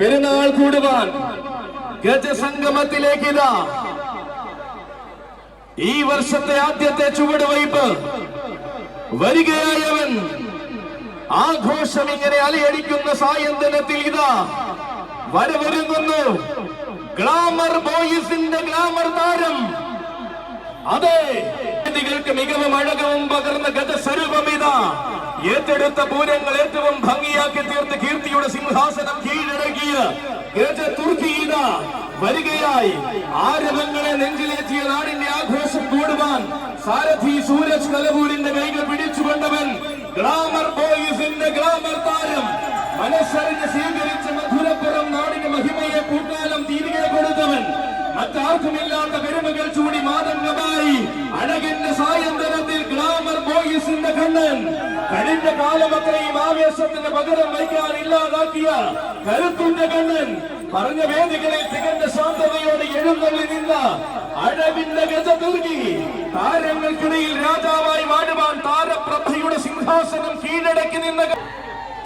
പെരുന്നാൾ കൂടുവാൻ ഗജസംഗമത്തിലേക്ക് ഇതാ ഈ വർഷത്തെ ആദ്യത്തെ ചുവടുവയ്പ് വരികയായവൻ. ആഘോഷം ഇങ്ങനെ അലയടിക്കുന്ന സായന്തനത്തിൽ ഇതാ വരവരുന്നു ഗ്ലാമർ ബോയ്സിന്റെ ഗ്ലാമർ താരം. അതെ, ൾക്ക് മികവും അഴകവും പകർന്ന ഗജസ്വരൂപം ഇതാ ഏറ്റെടുത്ത പൂരങ്ങൾ ഏറ്റവും ഭംഗിയാക്കി തീർത്ത് കീർത്തിയുടെ സിംഹാസനം കീഴടക്കിയ ഗജ തുർക്കി ഇതാ വരികയായി. ആരവങ്ങളെ നെഞ്ചിലേറ്റിയ നാടിന്റെ ആഘോഷം കൂടുവാൻ സാരഥി സൂരജ് കലവൂരിന്റെ കൈകൾ പിടിച്ചുകൊണ്ടവൻ ഗ്ലാമർ ബോയ്സിന്റെ ഗ്ലാമർ താരം. മനസ്സറിഞ്ഞ് സ്വീകരിച്ച മധുരപ്പുറം നാടിന്റെ മഹിമയെ പൂക്കാലം തിരികെ കൊടുത്തവൻ. മറ്റാർക്കുമില്ലാത്ത പെരുമകൾ ചൂടി മാതംഗമായി അഴകിന്റെ സായന്തനത്തിൽ ഗ്ലാമർ ബോയ്സിന്റെ കണ്ണൻ. കഴിഞ്ഞ കാലം അത്രയും ആവേശത്തിന് പകരം വയ്ക്കാൻ ഇല്ലാതാക്കിയ കരുത്തിന്റെ കണ്ണൻ. പറഞ്ഞ വേദികളിൽ തികഞ്ഞ ശാന്തതയോടെ എഴുന്നള്ളി നിന്ന അഴകിന്റെ ഗജതുർഗി. താരങ്ങൾക്കിടയിൽ രാജാവായി മാറുവാൻ താരപ്രഭയുടെ സിംഹാസനം കീഴടക്കി നിന്ന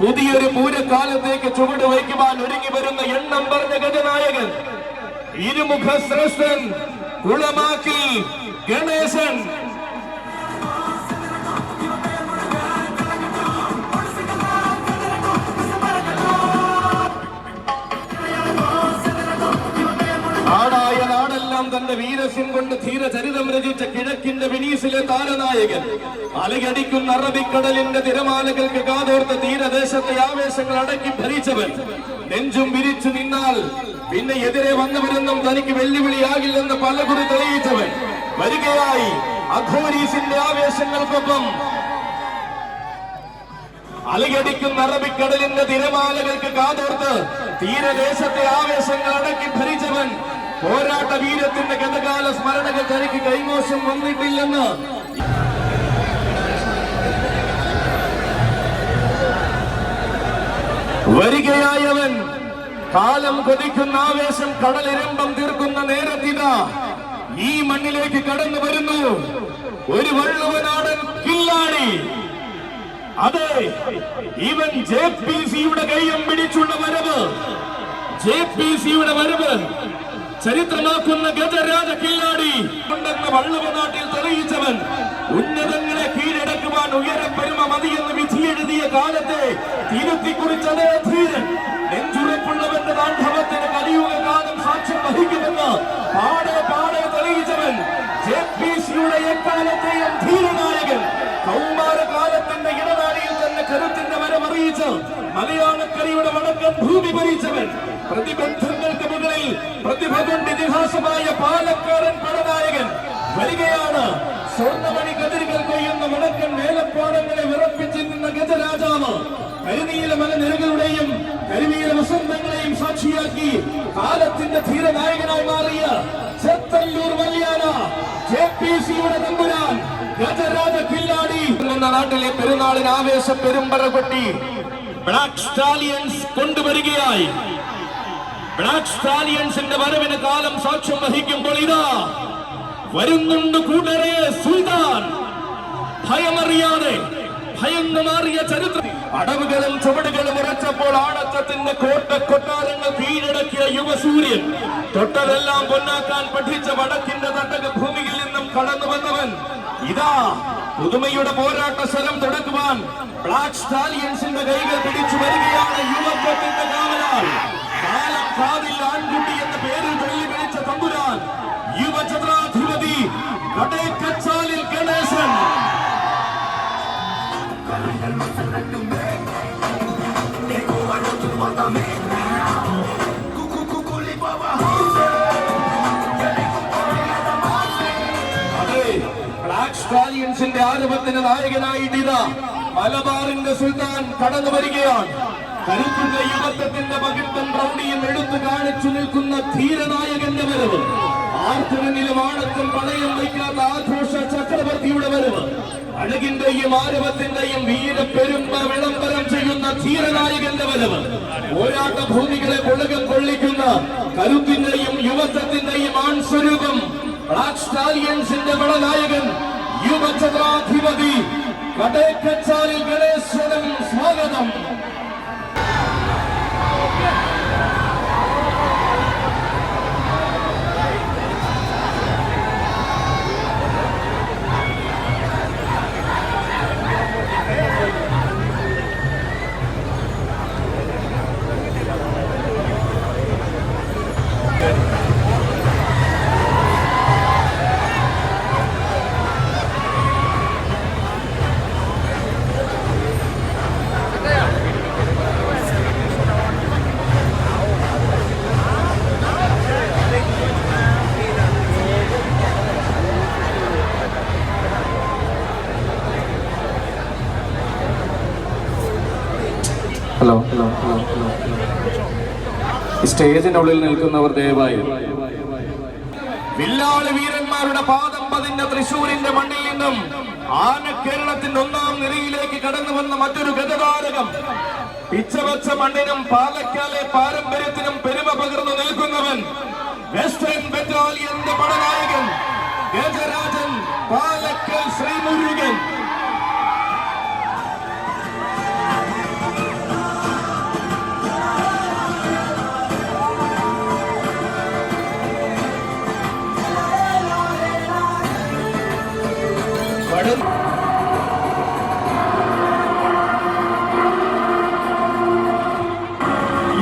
പുതിയൊരു പൂരക്കാലത്തേക്ക് ചുവട് വയ്ക്കുവാൻ ഒരുങ്ങി വരുന്ന എണ്ണം പറഞ്ഞ ഗജനായകൻ, ഇരുമുഖ ശ്രേഷ്ഠൻ, കുളമാക്കിൽ ഗണേശൻ. നാടായ നാടെല്ലാം തന്റെ വീരസ്യം കൊണ്ട് ധീരചരിതം രചിച്ച കിഴക്കിന്റെ വെനീസിലെ താരനായകൻ, അലയടിക്കുന്ന അറബിക്കടലിന്റെ തിരമാലകൾക്ക് കാതോർത്ത തീരദേശത്തെ ആവേശങ്ങൾ അടക്കി ഭരിച്ചവൻ. നെഞ്ചും വിരിച്ചു നിന്നാൽ പിന്നെ എതിരെ വന്നവരൊന്നും തനിക്ക് വെല്ലുവിളിയാകില്ലെന്ന് പലകുറി തെളിയിച്ചവൻ വരികയായി. അഘോരീസിന്റെ ആവേശങ്ങൾക്കൊപ്പം അലയടിക്കുന്ന അറബിക്കടലിന്റെ തിരമാലകൾക്ക് കാതോർത്ത് തീരദേശത്തെ ആവേശങ്ങൾ അടക്കി ഭരിച്ചവൻ. പോരാട്ട വീരത്തിന്റെ ഗതകാല സ്മരണകൾ തനിക്ക് കൈമോശം വന്നിട്ടില്ലെന്ന് വരികയായവൻ. കാലം കൊതിക്കുന്ന ആവേശം കടലിരമ്പം തീർക്കുന്ന നേരത്തിതാ ഈ മണ്ണിലേക്ക് കടന്നു വരുന്നു ഒരു വള്ളുവനാടൻ കില്ലാടി. അതെ, ഇവൻ JPCയുടെ കൈയും പിടിച്ചുള്ള വരവ്. JPCയുടെ വരവ് ചരിത്രമാക്കുന്ന ഗജരാജ കില്ലാടി ഉണ്ടെന്ന് വള്ളുവനാട്ടിൽ തെളിയിച്ചവൻ. ഉന്നതങ്ങളെ കീഴടക്കുവാൻ ഉയരപ്പെരുമ മതിയെന്ന് വിധിയെഴുതിയ കാലത്തെ തിരുത്തിക്കുറിച്ചതേ ധീരൻ. നെഞ്ചുറപ്പുള്ളവന്റെ താണ്ഡവത്തിന് കലിയുഗ കാലം സാക്ഷ്യം വഹിക്കുമെന്ന് പാടെ പാടെ തെളിയിച്ചവൻ. JPCയുടെ എക്കാലത്തെയും ധീരനായകൻ. കൗമാരകാലത്തിന്റെ ഇടനാടിയിൽ തന്നെ കരുത്തിന്റെ വരമറിയിച്ച് മലയാളക്കരയുടെ വടക്കൻ ഭൂമി ഭരിച്ചവൻ. പ്രതിബന്ധങ്ങൾക്ക് മുകളിൽ പ്രതിഭ കൊണ്ട് ഇതിഹാസമായ പാലക്കാടൻ പടനായകൻ വരികയാണ്. സ്വർണ്ണമണി കതിരുകൾ കൊയ്യുന്ന വടക്കൻ മേലപ്പാടങ്ങളെ വിറപ്പിച്ച് നിന്ന ഗജരാജാവ്. കരിനീല മലനിരകളുടെയും കരിനീല വസന്തങ്ങളെയും സാക്ഷിയാക്കി കാലത്തിന്റെ ധീരനായകനായി മാറിയ ചെത്തല്ലൂർ വല്യാന JPCയുടെ തമ്പുരാൻ ഗജരാജ കില്ലാടി എന്ന നാട്ടിലെ പെരുന്നാളിന് ആവേശം പെരുമ്പറ കൊട്ടി ബ്ലാക്ക് സ്റ്റാലിയൻസ് കൊണ്ടുവരികയായി. ബ്ലാക്ക് സ്റ്റാലിയൻസിന്റെ വരവിന് കാലം സാക്ഷ്യം വഹിക്കുമ്പോൾ ഇതാ വരുന്നുണ്ട് കൂട്ടരെ സുൽത്താൻ. ഭയമറിയാതെ ഭയന്നു മാറിയ ചരിത്രം. അടവുകളും ചുവടുകളും ഉറച്ചപ്പോൾ ആണത്തത്തിന്റെ കോട്ട കൊട്ടാരങ്ങൾ കീഴടക്കിയ യുവസൂര്യൻ. തൊട്ടതെല്ലാം പൊന്നാക്കാൻ പഠിച്ച വടക്കിന്റെ തട്ടക ഭൂമിയിൽ നിന്നും കടന്നു വന്നവൻ ഇതാ പുതുമയുടെ പോരാട്ട സ്ഥലം തുടക്കുവാൻ ബ്ലാക്ക് സ്റ്റാലിയൻസിന്റെ കൈകൾ പിടിച്ചു വരികയാണ്. യുവത്വത്തിന്റെ കാവലാൽ കാലം കാതിൽ ആൺകുട്ടി എന്ന പേരിൽ വെള്ളി വിളിച്ച തമ്പുരാൻ യുവചത്രാധിപതി കടേക്കച്ചാലിൽ ഗണേശൻ. അതെ, ബ്ലാക്ക് സ്റ്റാലിയൻസിന്റെ ആരവത്തിന് നായകനായിട്ടിതാ മലബാറിന്റെ സുൽത്താൻ കടന്നു വരികയാണ്. കരുത്തിന്റെ യുവത്വത്തിന്റെ മകിഴ്ത്തം പ്രൗഢിയും എടുത്തു കാണിച്ചു നിൽക്കുന്ന ധീരനായകന്റെ വരവ്. ആർത്തുനിലും ആണത്തും പണയം വയ്ക്കാത്ത ആഘോഷ ചക്രവർത്തിയുടെ വരവ്. അഴകിന്റെയും ആരവത്തിന്റെയും വീരപ്പെരുമ്പ വിളംബരം ചെയ്യുന്ന ധീരനായകന്റെ വരവ്. പോരാട്ട ഭൂമികളെ പുളകം കൊള്ളിക്കുന്ന കരുത്തിന്റെയും യുവത്വത്തിന്റെയും ആൺസ്വരൂപം ബ്ലാക്ക് സ്റ്റാലിയൻസിന്റെ വളനായകൻ യുവചത്രാധിപതി കടേക്കച്ചാലിൽ ഗണേശനും സ്വാഗതം. ഹലോ സ്റ്റേജിന്റെ ഉള്ളിൽ നിൽക്കുന്നവർ ദയവായി വില്ലാളി വീരന്മാരുടെ പാദം പതിഞ്ഞ തൃശൂരിന്റെ മണ്ണിൽ നിന്നും ആനക്കേരളത്തിന്റെ ഒന്നാം നിരയിലേക്ക് കടന്നു വന്ന മറ്റൊരു ഗജതാരകം പിച്ചവച്ച മണ്ണിനും പാലക്കാലെ പാരമ്പര്യത്തിനും പെരുമ പകർന്നു നിൽക്കുന്നവൻ വെസ്റ്റേൺ ബറ്റാലിയന്റെ പടനായകൻ ഗജരാജൻ പാലക്കൽ ശ്രീമുരുകൻ.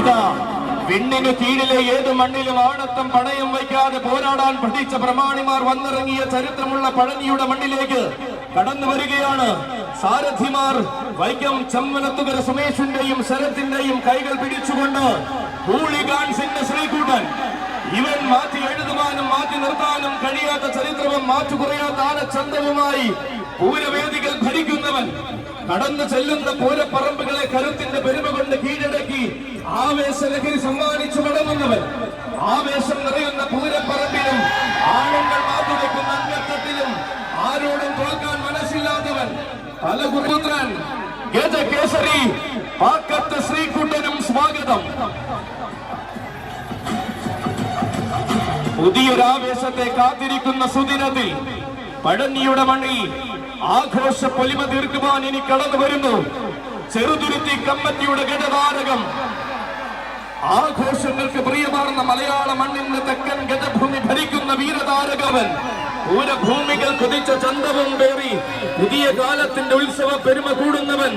ഇതാ വിണ്ണിനു കീഴിലെ ഏത് മണ്ണിലും ആണത്തം പണയം വയ്ക്കാതെ പോരാടാൻ പഠിച്ച പ്രമാണിമാർ വന്നിറങ്ങിയ ചരിത്രമുള്ള പഴനിയുടെ മണ്ണിലേക്ക് കടന്നു വരികയാണ്. സാരഥിമാർ വൈക്കം ചമ്മനത്തുകര സുമേഷിന്റെയും ശരത്തിന്റെയും കൈകൾ പിടിച്ചുകൊണ്ട് ഹൂളിഗാൻസിന്റെ ശ്രീകൂട്ടൻ. ഇവൻ മാറ്റി എഴുതുവാനും മാറ്റി നിർത്താനും കഴിയാത്ത ചരിത്രവും മാറ്റു കുറയാത്ത ആനച്ചന്തവുമായി പൂരവേദികൾ ഭരിക്കുന്നവൻ. കടന്നു ചെല്ലുന്ന പൂരപ്പറമ്പുകളെ കരുത്തിന്റെ പെരുമ കൊണ്ട് കീഴടക്കി ആവേശലഹരി സമ്മാനിച്ചു മടങ്ങുന്നവൻ. ആവേശം നിറയുന്ന പൂരപ്പറമ്പിലും ആണുങ്ങൾ മാറ്റുവെക്കുന്ന അംഗത്വത്തിലും ആരോടും തോൽക്കാൻ മനസ്സില്ലാത്തവൻ പലപുത്രൻ ഗജകേസരി പാക്കത്ത് ശ്രീകുട്ടനും സ്വാഗതം. പുതിയൊരാവേശത്തെ കാത്തിരിക്കുന്ന സുദിനത്തിൽ പഴനിയുടെ മണ്ണിൽ ആഘോഷ പൊലിമ തീർക്കുവാൻ ഇനി കടന്നു വരുന്നു ചെറുതുരുത്തി കമ്മിറ്റിയുടെ ഗജതാരകം. ആഘോഷങ്ങൾക്ക് പ്രിയമാർന്ന മലയാള മണ്ണിന്റെ തെക്കൻ ഗജഭൂമി ഭരിക്കുന്ന വീരതാരകവൻ. പൂരഭൂമികൾ കുതിച്ച ചന്തവും പേറി പുതിയ കാലത്തിന്റെ ഉത്സവ പെരുമ കൂടുന്നവൻ.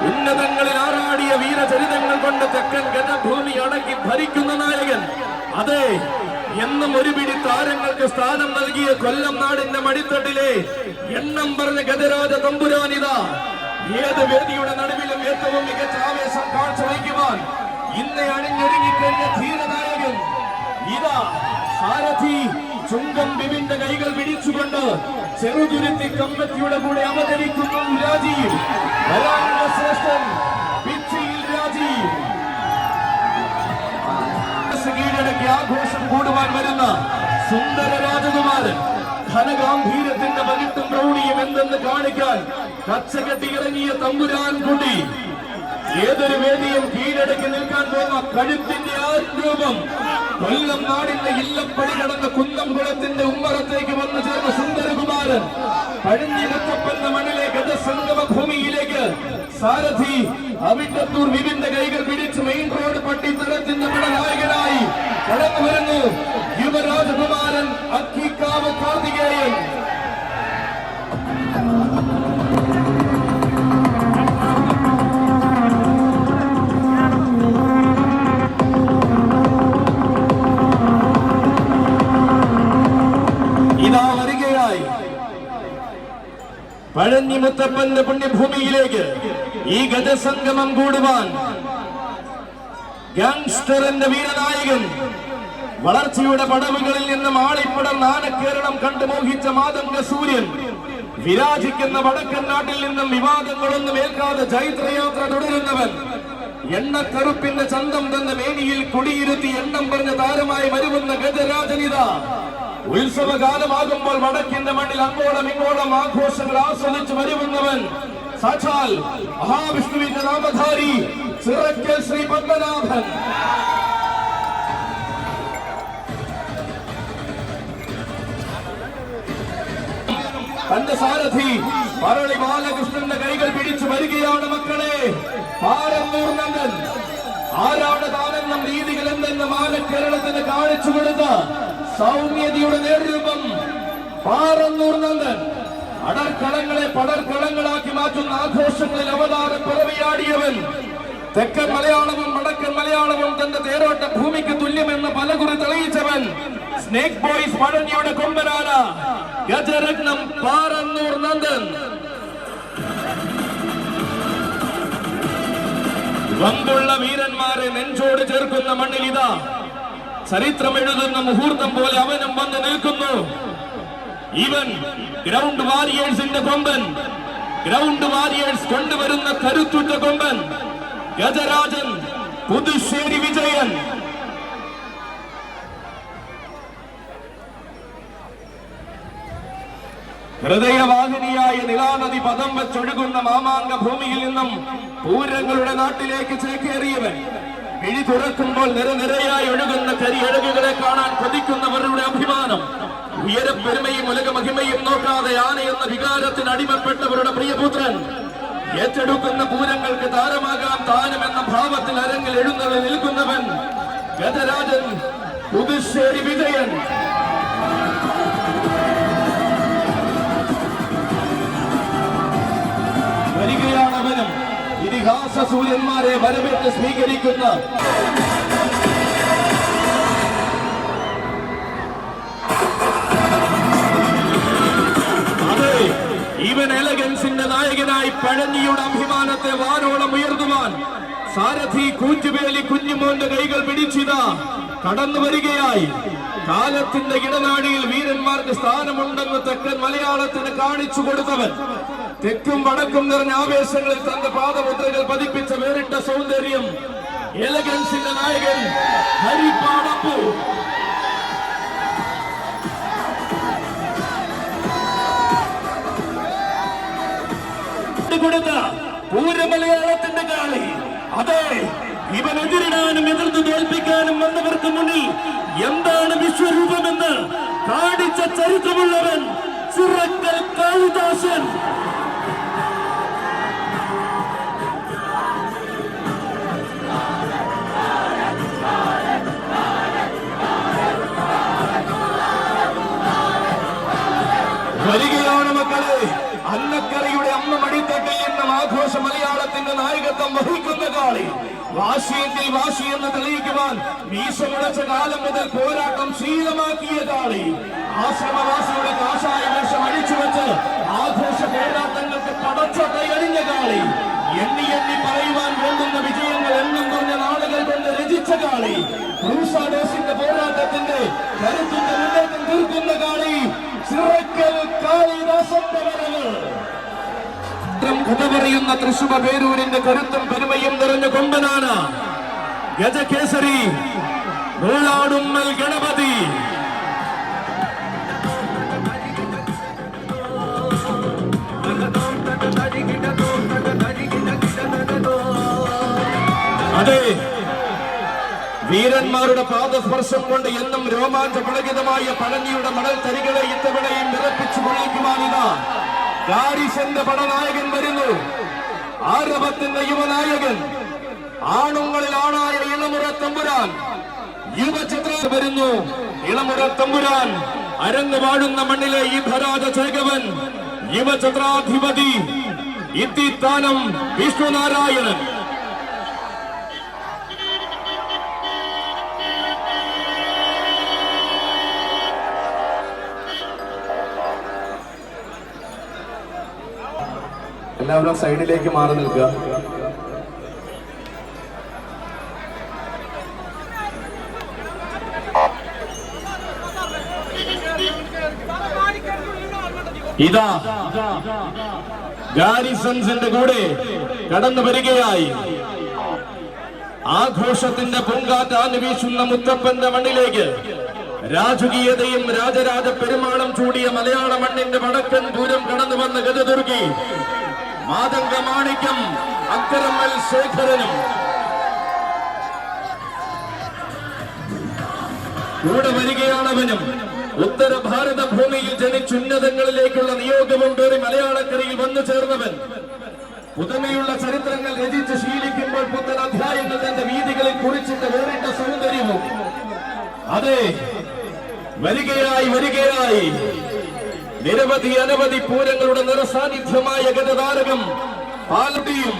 ഉന്നതങ്ങളിൽ ആറാടിയ വീരചരിതങ്ങൾ കൊണ്ട് തെക്കൻ ഗജഭൂമി അടക്കി ഭരിക്കുന്ന നായകൻ. അതെ, എന്നും ഒരു പിടി താരങ്ങൾക്ക് സ്ഥാനം നൽകിയ കൊല്ലം നാടിന്റെ മടിത്തട്ടിലെ എണ്ണം പറഞ്ഞ ഗജരാജ തമ്പുരാനിതാ ഏത് വേദിയുടെ നടുവിലും ഏറ്റവും മികച്ച ആവേശം കാഴ്ചവയ്ക്കുവാൻ ഇന്ന് അണിഞ്ഞൊരുങ്ങിക്കഴിഞ്ഞ ധീരനായകൻ. ഇതാ സാരഥി ചുങ്കം ബിബിന്റെ കൈകൾ പിടിച്ചുകൊണ്ട് ചെറുതുരുത്തി കമ്മിറ്റിയുടെ കൂടെ അവതരിക്കുന്നു രാജീവ്. ശ്രേഷ്ഠൻ പിച്ചിയിൽ രാജീവ് കീഴടക്കി ആഘോഷം കൂടുവാൻ വരുന്ന സുന്ദര രാജകുമാരൻ. ഘനഗാംഭീര്യത്തിന്റെ പകിട്ടും പ്രൗഢിയും എന്തെന്ന് കാണിക്കാൻ കച്ചകെട്ടി ഇറങ്ങിയ തമ്പുരാൻ കുട്ടി. ഏതൊരു വേദിയും കീഴടക്കി നിൽക്കാൻ പോകുന്ന കഴുത്തിന്റെ ആ രൂപം. കൊല്ലം നാടിന്റെ ഇല്ലപ്പടി കടന്ന കുന്നംകുളത്തിന്റെ ഉമ്മറത്തേക്ക് വന്നു ചേർന്ന സുന്ദരകുമാരൻ. പഴഞ്ഞി മുത്തപ്പന്റെ മണ്ണിലെ ഗജസംഗമ ഭൂമിയിലേക്ക് സാരഥി അവിട്ടത്തൂർ വിവിന്റെ കൈകൾ പിടിച്ച് മെയിൻ റോഡ് പട്ടിത്തരത്തിന്റെ പടനായകനായി കടന്നു വരുന്നു യുവരാജകുമാരൻ അക്കിക്കാവ് കാർത്തികേയൻ. ഇതാ വരികയായി പഴഞ്ഞി മുത്തപ്പന്റെ പുണ്യഭൂമിയിലേക്ക് ഈ ഗജസംഗമം കൂടുവാൻ ഗാങ്സ്റ്ററിന്റെ വീരനായകൻ. വളർച്ചയുടെ പടവുകളിൽ നിന്നും ആളിപ്പടർന്ന ആനക്കേരളം കണ്ടു മോഹിച്ച മാതംഗ സൂര്യൻ. വിരാജിക്കുന്ന വടക്കൻ നാട്ടിൽ നിന്നും വിവാദങ്ങളൊന്നും ഏൽക്കാതെ ജൈത്രയാത്ര തുടരുന്നവൻ. എണ്ണക്കറുപ്പിന്റെ ചന്തം തന്ന മേനിയിൽ കുടിയിരുത്തി എണ്ണം പറഞ്ഞ താരമായി വരുന്ന ഗജരാജനിത. ഉത്സവകാലമാകുമ്പോൾ വടക്കിന്റെ മണ്ണിൽ അങ്ങോളം ഇങ്ങോളം ആഘോഷങ്ങൾ ആസ്വദിച്ചു വരുന്നവൻ. സാക്ഷാൽ മഹാവിഷ്ണുവിന്റെ നാമധാരി ചിറക്കൽ ശ്രീ പത്മനാഭൻ. തന്റെ സാരഥി പറളി ബാലകൃഷ്ണന്റെ കൈകൾ പിടിച്ചു വരികയാണ് മക്കളെ. പാരന്നൂർ നന്ദൻ ആരാണ് താനെന്നും രീതികൾ എന്തെന്നും ആനക്കേരളത്തിന് കാണിച്ചു കൊടുത്ത സൗമ്യതയുടെ നേതൃരൂപം പാറന്നൂർ നന്ദൻ. അടർക്കളങ്ങളെ പടർക്കളങ്ങളാക്കി മാറ്റുന്ന ആഘോഷങ്ങളിൽ അവതാരം പിറവിയാടിയവൻ. തെക്കൻ മലയാളവും വടക്കൻ മലയാളവും തന്റെ തേരോട്ട ഭൂമിക്ക് തുല്യമെന്ന് പലകുറി തെളിയിച്ചവൻ. സ്നേക് ബോയ്സ് പഴഞ്ഞിയുടെ കൊമ്പനാന ഗജരത്നം പാറന്നൂർ നന്ദൻ. വമ്പുള്ള വീരന്മാരെ നെഞ്ചോട് ചേർക്കുന്ന മണ്ണിൽ ഇതാ ചരിത്രം എഴുതുന്ന മുഹൂർത്തം പോലെ അവനും വന്ന് നിൽക്കുന്നു. ഇവൻ ഗ്രൗണ്ട് വാരിയേഴ്സിന്റെ കൊമ്പൻ. ഗ്രൗണ്ട് വാരിയേഴ്സ് കൊണ്ടുവരുന്ന കരുത്തുറ്റ കൊമ്പൻ. ഗജരാജൻ പുതുശ്ശേരി വിജയൻ. ഹൃദയവാഹിനിയായ നിലാനദി പദം വെച്ചൊഴുകുന്ന മാമാങ്ക ഭൂമിയിൽ നിന്നും പൂരങ്ങളുടെ നാട്ടിലേക്ക് ചേക്കേറിയവൻ. കിഴി തുറക്കുമ്പോൾ നിരനിരയായി ഒഴുകുന്ന കരിയഴകുകളെ കാണാൻ കൊതിക്കുന്നവരുടെ അഭിമാനം. ഉയരപ്പെരുമയും ഉലകമഹിമയും നോക്കാതെ ആനയെന്ന വികാരത്തിന് അടിമപ്പെട്ടവരുടെ പ്രിയപുത്രൻ. ഏറ്റെടുക്കുന്ന പൂരങ്ങൾക്ക് താരമാകാൻ താനും എന്ന ഭാവത്തിൽ അരങ്ങിൽ എഴുന്നള്ളി നിൽക്കുന്നവൻ ഗജരാജൻ പുതുശ്ശേരി വിജയൻ. വരികയാണവനും ഇതിഹാസ സൂര്യന്മാരെ വരവേറ്റ് സ്വീകരിക്കുന്ന ഇവൻ എലഗൻസിന്റെ നായകനായി പഴഞ്ഞിയുടെ അഭിമാനത്തെ വാനോളം ഉയർത്തുവാൻ സാരഥി കൂറ്റുവേലി കുഞ്ഞുമോന്റെ കൈകൾ പിടിച്ചിതാ കടന്നു വരികയായി. കാലത്തിന്റെ ഇടനാഴിയിൽ വീരന്മാർക്ക് സ്ഥാനമുണ്ടെന്ന് തെക്കൻ മലയാളത്തിന് കാണിച്ചു കൊടുത്തവൻ. തെക്കും വടക്കും നിറഞ്ഞ ആവേശങ്ങളിൽ തന്റെ പാദമുദ്രകൾ പതിപ്പിച്ച വേറിട്ട സൗന്ദര്യം എലഗൻസിന്റെ നായകൻ ഹരിപ്പാടപ്പു. കൊടുത്ത പൂരമലയാളത്തിന്റെ കാളി. അതെ, ഇവൻ എതിരിടാനും എതിർത്ത് തോൽപ്പിക്കാനും വന്നവർക്ക് മുന്നിൽ എന്താണ് വിശ്വരൂപമെന്ന് കാണിച്ച ചരിത്രമുള്ളവൻ ചിറക്കൽ കാളിദാസൻ. വരികയാണ് മക്കളെ, അന്നക്കരയുടെ അമ്മ മടിത്തട്ടിൽ നിന്നും ആഘോഷ മലയാളത്തിന്റെ നായകത്വം വഹിക്കുന്ന കാളി. വാശിയെങ്കിൽ വാശി എന്ന് തെളിയിക്കുവാൻ മീശമുടച്ച കാലം മുതൽ പോരാട്ടം ശീലമാക്കിയ കാളി. ആശ്രമവാസിയുടെ കാഷായ വേഷം അഴിച്ചുവെച്ച് ആഘോഷ പോരാട്ടങ്ങൾക്ക് പടച്ചൊട്ടை അണിഞ്ഞ കാളി. എണ്ണി എണ്ണി പറയുവാൻ വേണ്ടുന്ന വിജയങ്ങൾ എണ്ണം കുറഞ്ഞ നാളുകൾ കൊണ്ട് രചിച്ച കാളി. ക്രൂസാഡോസിന്റെ പോരാട്ടത്തിന്റെ കരുത്തിന്റെ മുന്നേറ്റം തീർക്കുന്ന കാളി ചിറക്കൽ കാളിദാസന്റെ വരവ്. കഥ പറയുന്ന തൃശൂർ പേരൂരിന്റെ കരുത്തും പെരുമയും നിറഞ്ഞ കൊമ്പനാന ഗജകേസരി നൂലാടുമ്മൽ ഗണപതി. അതെ, വീരന്മാരുടെ പാദസ്പർശം കൊണ്ട് എന്നും രോമാഞ്ചപുളകിതമായ പഴഞ്ഞിയുടെ മണൽ തരികളെ ഇത്തവണയും നിറപ്പിച്ചു കൊള്ളിക്കുവാനിതാ ഗാരിസന്റെ പടനായകൻ വരുന്നു. ആരവത്തിന്റെ യുവനായകൻ, ആണുങ്ങളിൽ ആണായ ഇളമുറ തമ്പുരാൻ യുവചിത്ര വരുന്നു. ഇളമുറ തമ്പുരാൻ അരങ്ങ് വാഴുന്ന മണ്ണിലെ യുദ്ധരാജ ചേകവൻ, യുവചിത്രാധിപതി ഇത്തിത്താനം വിഷ്ണുനാരായണൻ. എല്ലാവരും സൈഡിലേക്ക് മാറി നിൽക്കുക. ഇതാ ഗാരിസൺസിന്റെ കൂടെ കടന്നു വരികയായി. ആഘോഷത്തിന്റെ പൊങ്കാറ്റ് ആഞ്ഞുവീശുന്ന മുത്തപ്പന്റെ മണ്ണിലേക്ക് രാജകീയതയും രാജരാജ പെരുമാളം ചൂടിയ മലയാള മണ്ണിന്റെ വടക്കൻ പൂരം കടന്നു വന്ന ഗജദുർഗി മാതംഗ മാണിക്യം അക്കരമ്മൽ ശേഖരനും കൂടെ വരികയാണവനും. ഉത്തര ഭാരത ഭൂമിയിൽ ജനിച്ചുന്നതങ്ങളിലേക്കുള്ള നിയോഗവും പേറി മലയാളക്കരയിൽ വന്നു ചേർന്നവൻ. പുതുമയുള്ള ചരിത്രങ്ങൾ രചിച്ച് ശീലിക്കുമ്പോൾ പുത്തൻ അധ്യായങ്ങൾ തന്റെ വീതികളിൽ കുറിച്ചിട്ട് വേറിട്ട സൗന്ദര്യവും. അതെ, വരികയായി നിരവധി അനവധി പൂരങ്ങളുടെ നിറസാന്നിധ്യമായ ഗജതാരകം പാലട്ടിയും.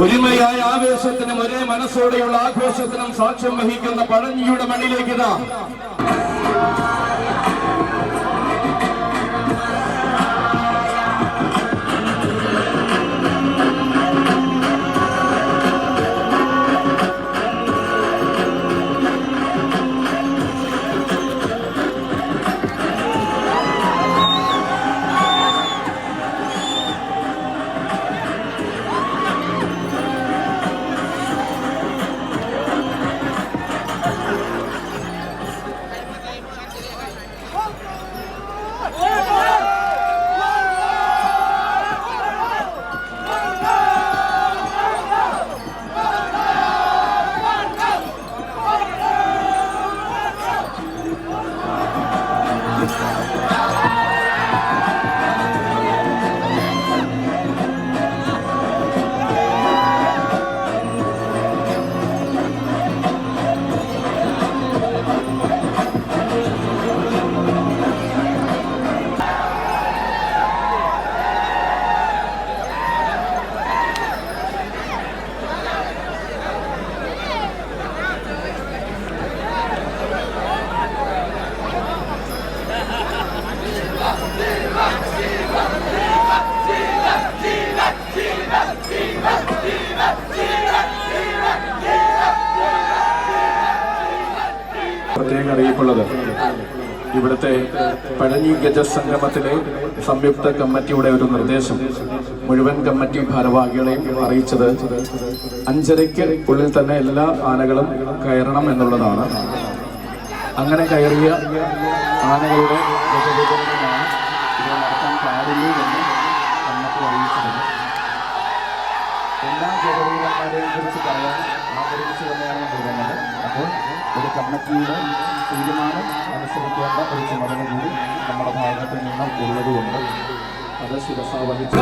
ഒരുമയായ ആവേശത്തിനും ഒരേ മനസ്സോടെയുള്ള ആഘോഷത്തിനും സാക്ഷ്യം വഹിക്കുന്ന പഴഞ്ഞിയുടെ മണ്ണിലേക്കിതാ പ്രത്യേക അറിയിപ്പുള്ളത് ഇവിടുത്തെ പഴഞ്ഞി ഗജസംഗമത്തിലെ സംയുക്ത കമ്മിറ്റിയുടെ ഒരു നിർദ്ദേശം മുഴുവൻ കമ്മിറ്റി ഭാരവാഹികളെയും അറിയിച്ചത് 5:30-ക്ക് ഉള്ളിൽ തന്നെ എല്ലാ ആനകളും കയറണം എന്നുള്ളതാണ്. അങ്ങനെ കയറിയ ആനകളുടെ ഗജവിതരണമാണ് ഇത് നടത്താൻ പാടില്ല എന്ന് കമ്മിറ്റി അറിയിച്ചത്. എല്ലാ ഗജവീരന്മാരെയും കുറിച്ച് പറയാൻ ആഗ്രഹിച്ചു തന്നെയാണ് തുടങ്ങുന്നത്. അപ്പോൾ ഒരു കമ്മിറ്റിയുടെ തീരുമാനം അനുസരിക്കേണ്ട ഒരു ചുമതല കൂടി നമ്മുടെ ഭാഗത്ത് നിന്നും ഉള്ളതുകൊണ്ട് അത് ശിരസാ വഹിച്ചു.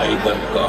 टाइगर का